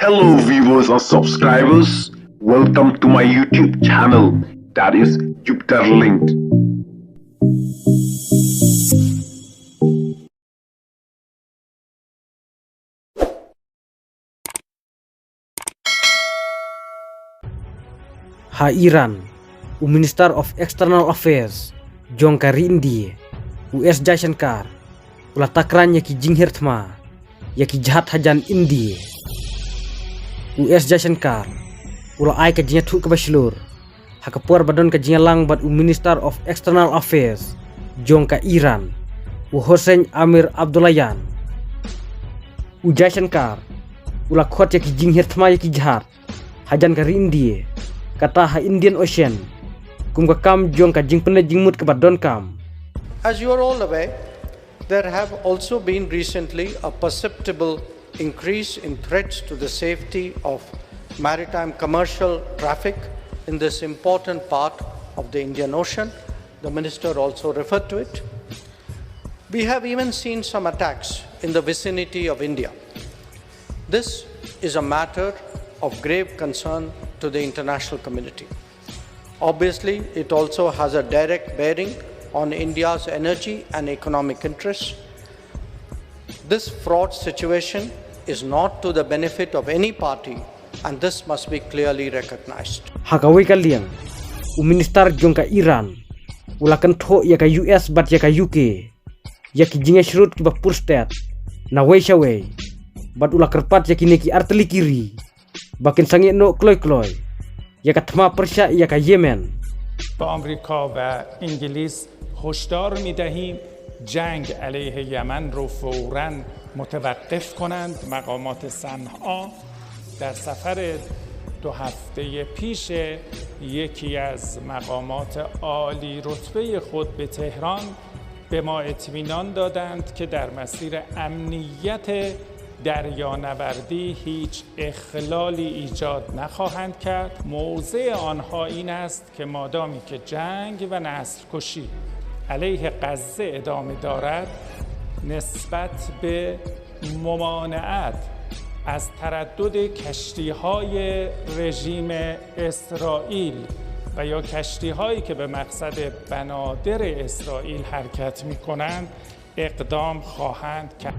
Hello viewers and subscribers, welcome to my YouTube channel, that is Jupiter Linked. Iran, Minister of External Affairs, Jong kari India, US Jaishankar, ulah takran yaki jinghirtma, yaki jahat hajan India. US Jaishankar, ulah ai ka jinya thuk ka baslur, hakapur badon ka jinya lang bad Minister of External Affairs, Jong ka Iran, Hossein Amir Abdullahian. Jaishankar, ulah khot yaki jinghirtma yaki jahat, hajan kari India. Kata ha Indian Ocean, kum ka kam jong ka jing pene jingmut ka badon kam. As you are all aware, there have also been recently a perceptible increase in threats to the safety of maritime commercial traffic in this important part of the Indian Ocean. The Minister also referred to it. We have even seen some attacks in the vicinity of India. This is a matter of grave concern to the international community. Obviously, it also has a direct bearing on India's energy and economic interests. This fraud situation is not to the benefit of any party, and this must be clearly recognized. Hakawi kaliang, Minister jong ka Iran, ulakan tho ya ka US bat ya ka UK, ya ki jinga shrut ki ba purstat, na weishawe, bat ula kerpat ya ki neki arteli kiri. Bakin sangit no kloy یا کتما پرشا یا که یمن با آمریکا و انگلیس هشدار می‌دهیم جنگ علیه یمن رو فوراً متوقف کنند. مقامات صنعا در سفر 2 هفته پیش یکی از مقامات عالی رتبه خود به تهران به ما اطمینان دادند که در مسیر امنیت دریانوردی هیچ اخلالی ایجاد نخواهند کرد. موضع آنها این است که مادامی که جنگ و نسل‌کشی علیه غزه ادامه دارد، نسبت به ممانعت از تردد کشتی‌های رژیم اسرائیل و یا کشتی‌هایی که به مقصد بنادر اسرائیل حرکت می‌کنند اقدام خواهند کرد.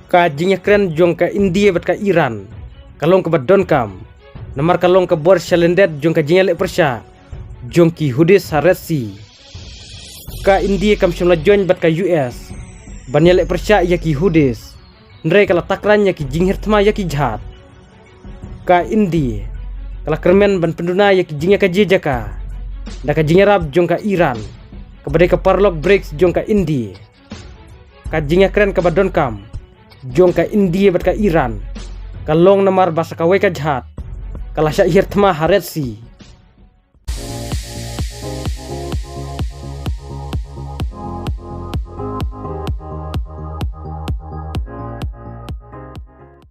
Ka jinya kren jong ka India bat ka Iran, kalong ka badon kam, namar kalong ka bor shalendet jong ka jinya le persya, jong ki hudis haresi. Ka India kam shomla join bat ka US, banya le persya ya ki hudis, nre kala takran ya ki jinghirtma ya ki jahat. Ka India, kala kermen ban penduna ya ki jinya ka jejaka, da ka jinya rab jong ka Iran, ka badai ka parlok breaks jong ka India. Ka jinya kren ka badon kam, jong ka India bat ka Iran, kalong namar basa ka weka jahat, kalasya hirtma haretsi.